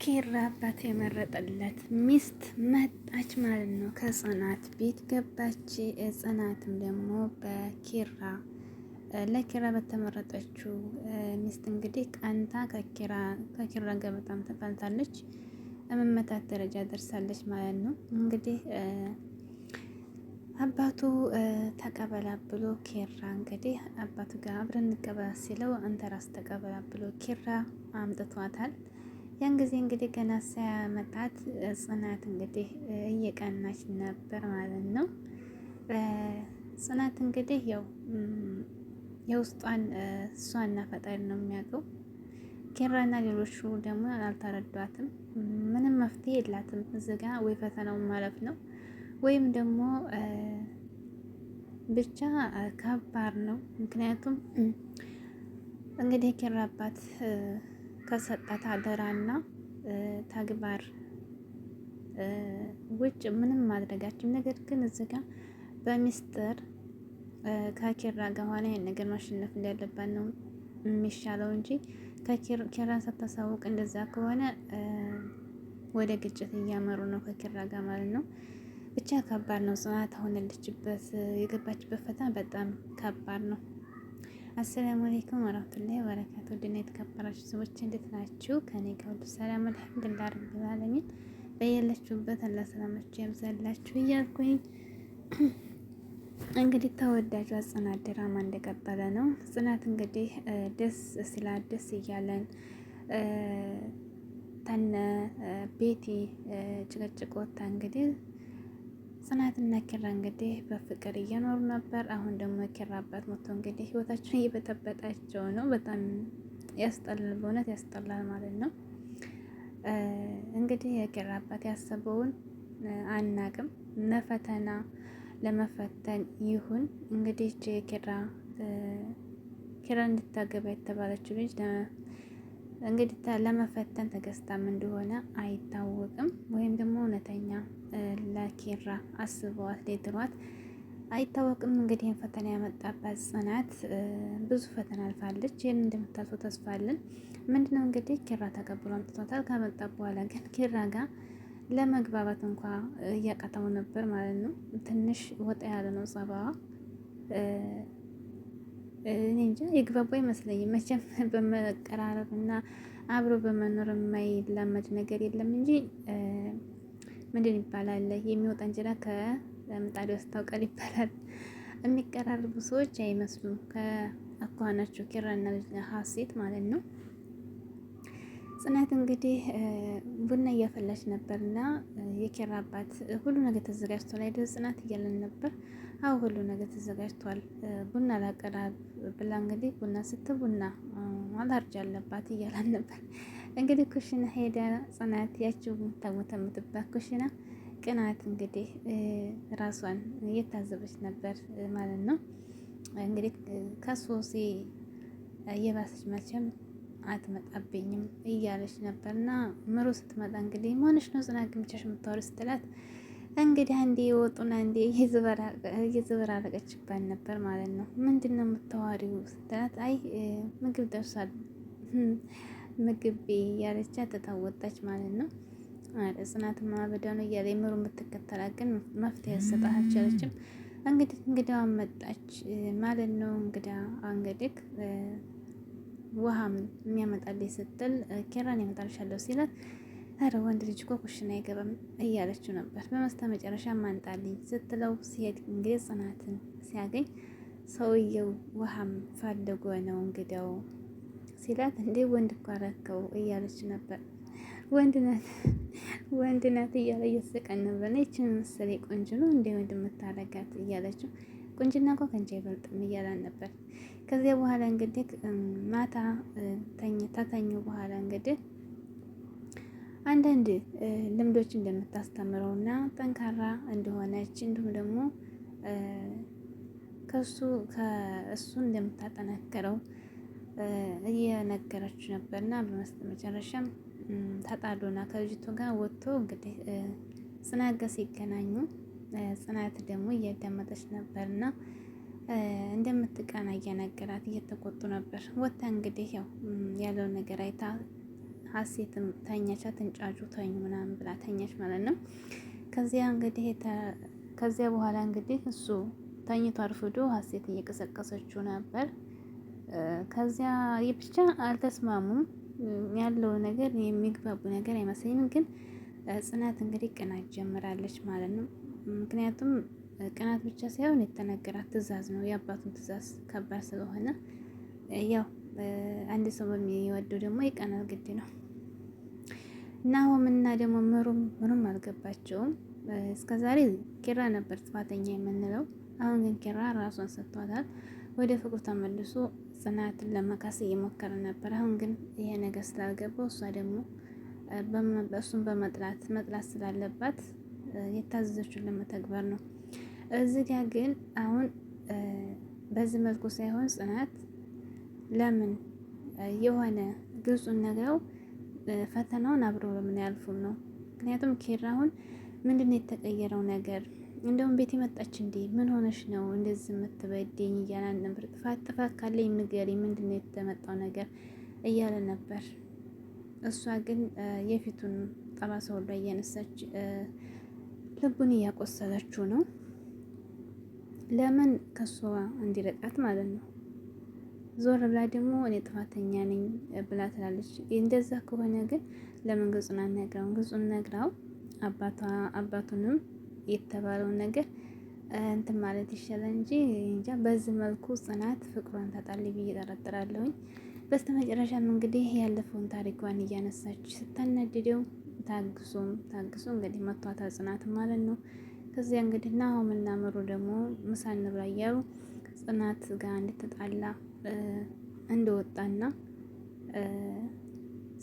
ኪራ አባት የመረጠለት ሚስት መጣች ማለት ነው። ከጽናት ቤት ገባች። ጽናትም ደግሞ ለኪራ በተመረጠችው ሚስት እንግዲህ ቀንታ ከኪራ ጋር በጣም ተጣልታለች። መመታት ደረጃ ደርሳለች ማለት ነው። እንግዲህ አባቱ ተቀበላ ብሎ ኪራ እንግዲህ አባቱ ጋር አብረን እንቀበላ ሲለው አንተ ራስ ተቀበላ ብሎ ኪራ አምጥቷታል። ያን ጊዜ እንግዲህ ገና ሳያመጣት ጽናት እንግዲህ እየቀናች ነበር ማለት ነው። ጽናት እንግዲህ ያው የውስጧን እሷና ፈጣሪ ነው የሚያውቀው። ኪራና ሌሎቹ ደግሞ አልተረዷትም። ምንም መፍትሄ የላትም እዚህ ጋ ወይ ፈተናውን ማለፍ ነው ወይም ደግሞ ብቻ ከባድ ነው። ምክንያቱም እንግዲህ ኪራ አባት ከሰጣት አደራና ተግባር ውጭ ምንም ማድረጋችን። ነገር ግን እዚህ ጋር በሚስጥር ከኪራ ጋር ሆነ ይሄን ነገር ማሸነፍ እንዳለባት ነው የሚሻለው እንጂ ከኪራን ሳታሳውቅ እንደዛ ከሆነ ወደ ግጭት እያመሩ ነው ከኪራ ጋር ማለት ነው። ብቻ ከባድ ነው። ጽናት አሁን ያለችበት የገባችበት ፈተና በጣም ከባድ ነው። አሰላሙ አለይኩም ወራህመቱላሂ ወበረካቱ። ድና የተከበራችሁ ሰዎች እንዴት ናችሁ? ከኔ ጋር ሁሉ ሰላም አልሐምዱሊላህ ረቢል ዓለሚን። በያላችሁበት አላህ ሰላማችሁ ያብዛላችሁ እያልኩኝ እንግዲህ ተወዳጇ ጽናት ድራማ እንደቀጠለ ነው። ጽናት እንግዲህ ደስ ሲላት ደስ እያለን ተነ ቤቲ ጭቅጭቅ ወጣ። እንግዲህ ጽናትና ኪራ እንግዲህ በፍቅር እየኖሩ ነበር። አሁን ደግሞ ኪራ አባት መጥቶ እንግዲህ ህይወታቸውን እየበጠበጣቸው ነው። በጣም ያስጠላል፣ በእውነት ያስጠላል ማለት ነው። እንግዲህ የኪራ አባት ያሰበውን አናቅም። ለፈተና ለመፈተን ይሁን እንግዲህ ኪራ እንድታገባ የተባለችው ልጅ እንግዲህ ለመፈተን ተገዝታም እንደሆነ አይታወቅም። ወይም ደግሞ እውነተኛ ለኪራ አስበዋት ሌትሯት አይታወቅም። እንግዲህ ፈተና ያመጣባት ጽናት ብዙ ፈተና አልፋለች። ይህን እንደምታልፈው ተስፋ አለን። ምንድነው እንግዲህ ኪራ ተቀብሎ አምጥቷታል። ካመጣ በኋላ ግን ኪራ ጋር ለመግባባት እንኳ እያቃተው ነበር ማለት ነው። ትንሽ ወጣ ያለ ነው ጸባዋ። እኔ እንጃ የግባቡ አይመስለኝም። መቼም በመቀራረብ እና አብሮ በመኖር የማይላመድ ነገር የለም እንጂ ምንድን ይባላል የሚወጣ እንጀራ ከምጣዱ ያስታውቃል ይባላል። የሚቀራርቡ ሰዎች አይመስሉም ከአኳኋናቸው ኪራና ሀሴት ማለት ነው። ጽናት እንግዲህ ቡና እያፈላች ነበርና የኪራ አባት ሁሉ ነገር ተዘጋጅቷል አይደል ጽናት እያለን ነበር። አዎ ሁሉ ነገር ተዘጋጅቷል፣ ቡና ላቀራብ ብላ እንግዲህ ቡና ቡና አላርጅ አለባት እያላን ነበር። እንግዲህ ኩሽና ሄዳ ጽናት ያችው የምታሞተምትባት ኩሽና ቅናት እንግዲህ ራሷን እየታዘበች ነበር ማለት ነው። እንግዲህ ከሶሲ እየባሰች መቼም አትመጣብኝም እያለች ነበር። እና ምሮ ስትመጣ እንግዲህ ማንሽ ነው ጽናት ግምቻሽ የምታወሪ ስትላት እንግዲህ አንዴ የወጡና አንዴ እየዘበራረቀችባት ነበር ማለት ነው። ምንድን ነው የምታዋሪው ስትላት አይ ምግብ ደርሷል ምግብ እያለቻ ተታወጣች ማለት ነው። ጽናት ማበዳ ነው እያለ የምሩ የምትከተላ ግን መፍትሄ ሰጣት አልቻለችም። እንግዲህ መጣች ማለት ነው። እንግዲህ ውሃም የሚያመጣልኝ ስትል ኪራን ያመጣልሻለሁ ሲላት ኧረ ወንድ ልጅ እኮ ኩሽና አይገባም እያለችው ነበር። በመስተ መጨረሻ ማንጣልኝ ስትለው ሲሄድ እንግዲህ ጽናትን ሲያገኝ ሰውየው ውሃም ፈልጎ ነው እንግዲያው ሲላት እንዴ ወንድ እኮ አረከው እያለች ነበር። ወንድ ናት እያለ እየተሰቀን ነበር። ይችን መሰለ ቆንጆ ነው እንደ ወንድ የምታረጋት እያለችው ቁንጅና እኮ ከንቺ አይበልጥም እያላን ነበር። ከዚያ በኋላ እንግዲህ ማታ ተተኙ በኋላ እንግዲህ አንዳንድ ልምዶች እንደምታስተምረው እና ጠንካራ እንደሆነች እንዲሁም ደግሞ ከእሱ እንደምታጠናክረው እየነገረች ነበርና በመጨረሻም ተጣሉና ከልጅቱ ጋር ወጥቶ እንግዲህ ጽናት ጋር ሲገናኙ ጽናት ደግሞ እያዳመጠች ነበርና እንደምትቀና እየነገራት እየተቆጡ ነበር። ወጥታ እንግዲህ ያለውን ነገር አይታ ሀሴትም ተኛች፣ አትንጫጩ ተኙ ምናምን ብላ ተኛች ማለት ነው። ከዚያ በኋላ እንግዲህ እሱ ተኝቶ አርፍዶ ሀሴት እየቀሰቀሰችው ነበር። ከዚያ ብቻ አልተስማሙም። ያለው ነገር የሚግባቡ ነገር አይመስለኝም። ግን ጽናት እንግዲህ ቅናት ጀምራለች ማለት ነው። ምክንያቱም ቅናት ብቻ ሳይሆን የተነገራት ትዕዛዝ ነው። የአባቱን ትዕዛዝ ከባድ ስለሆነ ያው አንድ ሰው በሚወደው ደግሞ ይቀናል፣ ግድ ነው። ናሆምና ደግሞ ምሩም አልገባቸውም። እስከዛሬ ኪራ ነበር ጥፋተኛ የምንለው። አሁን ግን ኪራ ራሷን ሰጥቷታል። ወደ ፍቅሩ ተመልሶ ጽናትን ለመካስ እየሞከረ ነበር። አሁን ግን ይሄ ነገር ስላልገባው እሷ ደግሞ እሱን በመጥላት ስላለባት የታዘዘችውን ለመተግበር ነው። እዚህ ጋር ግን አሁን በዚህ መልኩ ሳይሆን ጽናት ለምን የሆነ ግልጹን ነግረው ፈተናውን አብረው ለምን ያልፉም ነው። ምክንያቱም ኪራ አሁን ምንድነው የተቀየረው ነገር? እንደውም ቤት የመጣች እንዴ ምን ሆነሽ ነው እንደዚህ የምትበደኝ እያለ ነበር። ጥፋት ካለኝ ንገሪ፣ ምንድነው የተመጣው ነገር እያለ ነበር። እሷ ግን የፊቱን ጠባሳ ሁሉ እያነሳች ልቡን እያቆሰለችው ነው። ለምን ከሷ እንዲረቃት ማለት ነው። ዞር ብላ ደግሞ እኔ ጥፋተኛ ነኝ ብላ ትላለች። እንደዛ ከሆነ ግን ለምን ግልጹን አልነግረውም? ግልጹን ነግራው አባቱንም የተባለውን ነገር እንትን ማለት ይሻላል እንጂ እንጃ። በዚህ መልኩ ጽናት ፍቅሯን ታጣለች ብዬ እጠረጥራለሁኝ። በስተመጨረሻም እንግዲህ ያለፈውን ታሪኳን እያነሳች ስታናድደው ታግሶ እንግዲህ መቷታል ጽናት ማለት ነው። ከዚያ እንግዲህ ናሆምና ምሩ ደግሞ ምሳ እንብላ እያሉ ጽናት ጋር እንድትጣላ እንደወጣና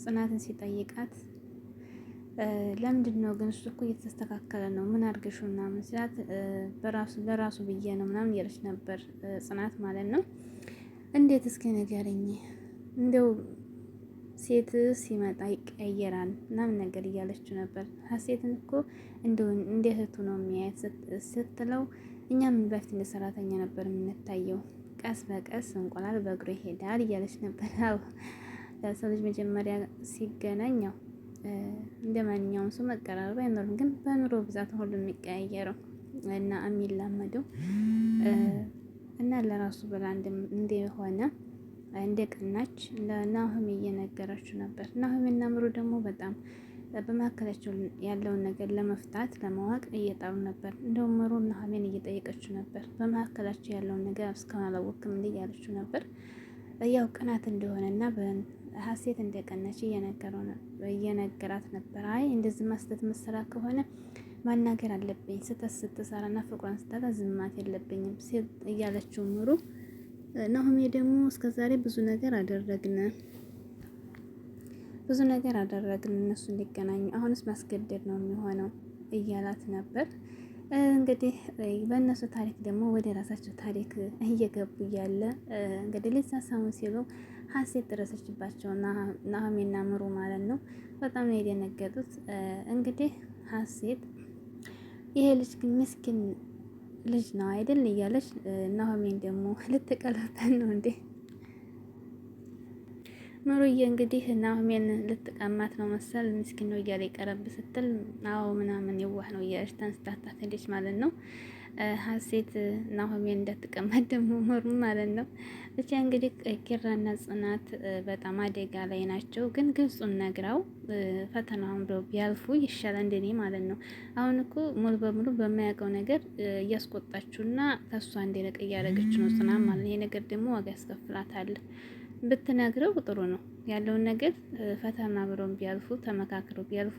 ጽናትን ሲጠይቃት ለምንድን ነው ግን እሱ እኮ እየተስተካከለ ነው ምን አድርገሽ ምናምን ሲላት ለራሱ ብዬ ነው ምናምን እያለች ነበር ጽናት ማለት ነው። እንዴት እስኪ ንገረኝ፣ እንደው ሴት ሲመጣ ይቀየራል ምናምን ነገር እያለችው ነበር። ሀሴትን እኮ እንደው እንደ እህቱ ነው የሚያየት ስትለው እኛም በፊት እንደ ሰራተኛ ነበር የምንታየው፣ ቀስ በቀስ እንቁላል በእግሩ ይሄዳል እያለች ነበር። አዎ ለሰው ልጅ መጀመሪያ ሲገናኘው እንደ ማንኛውም ሰው መቀራረብ አይኖርም፣ ግን በኑሮ ብዛት ሁሉ የሚቀያየረው እና የሚላመደው እና ለራሱ ብላ እንደሆነ እንደቀናች ለናሆም እየነገረችው ነበር። ናሆምና ምሩ ደግሞ በጣም በመካከላቸው ያለውን ነገር ለመፍታት ለማወቅ እየጣሩ ነበር። እንደውም ምሩ ናሆምን እየጠየቀችው ነበር። በመካከላቸው ያለውን ነገር እስካሁን አላወቅም እንዴ እያለችው ነበር። ያው ቅናት እንደሆነና ሀሴት እንደቀናች እየነገራት ነበር። አይ እንደዚህ ማስተት መሰራ ከሆነ ማናገር አለብኝ፣ ስተት ስትሰራና ፍቅሯን ስታታ ዝማት የለብኝም እያለችው ምሩ። ናሆሜ ደግሞ እስከዛሬ ብዙ ነገር አደረግን እነሱ እንዲገናኙ፣ አሁንስ ማስገደድ ነው የሚሆነው እያላት ነበር። እንግዲህ በእነሱ ታሪክ ደግሞ ወደ ራሳቸው ታሪክ እየገቡ እያለ እንግዲህ ሊሳሳሙ ሲሉ ሀሴት ደረሰችባቸው ናሆሜና ምሩ ማለት ነው። በጣም ነው የደነገጡት። እንግዲህ ሀሴት ይሄ ልጅ ግን ምስኪን ልጅ ነው አይደል እያለች ናሆሜን ደግሞ ልትቀለበን ነው እንዴ ምሩዬ እንግዲህ ናሆሜን ልትቀማት ነው መሰል ምስኪን ነው እያለ ቀረብ ስትል አዎ ምናምን የዋህ ነው እያለች ተንስታታት ሄደች ማለት ነው። ሀሴት ናሆሜን እንዳትቀማት ደግሞ ምሩ ማለት ነው። ብቻ እንግዲህ ኪራና ጽናት በጣም አደጋ ላይ ናቸው። ግን ግልጹን ነግራው ፈተናውን ብለው ቢያልፉ ይሻላል እንደኔ ማለት ነው። አሁን እኮ ሙሉ በሙሉ በማያውቀው ነገር እያስቆጣችሁና ከሷ እንዲርቅ እያደረገች ነው ጽናት ማለት ነው። ይሄ ነገር ደግሞ ዋጋ ያስከፍላታል። ብትነግረው ጥሩ ነው ያለውን ነገር ፈተና ብለው ቢያልፉ ተመካክረው ቢያልፉ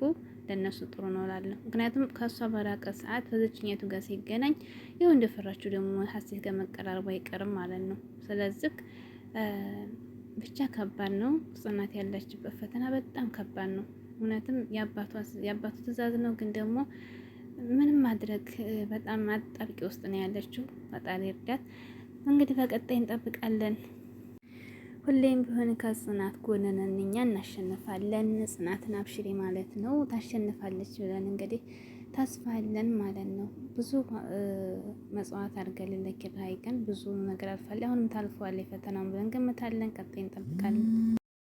ለነሱ ጥሩ ነው እላለሁ። ምክንያቱም ከሷ በራቀ ሰዓት በዝችኛቱ ጋር ሲገናኝ ይኸው እንደፈራችሁ ደግሞ ሀሴት ጋር መቀራረቡ አይቀርም ማለት ነው። ስለዚህ ብቻ ከባድ ነው። ጽናት ያለችበት ፈተና በጣም ከባድ ነው። እውነትም የአባቱ ትዕዛዝ ነው፣ ግን ደግሞ ምንም ማድረግ በጣም አጣብቂ ውስጥ ነው ያለችው። ፈጣሪ እርዳት። እንግዲህ በቀጣይ እንጠብቃለን። ሁሌም ቢሆን ከጽናት ጎን ነን፣ እኛ እናሸንፋለን። ጽናትን አብሽሪ ማለት ነው። ታሸንፋለች ብለን እንግዲህ ተስፋ አለን ማለት ነው። ብዙ መጽዋዕት አድርገልን ለኪራይ ቀን ብዙ ነገር አልፋለች። አሁንም ታልፈዋለች ፈተናውን ብለን ገምታለን። ቀጣይ እንጠብቃለን።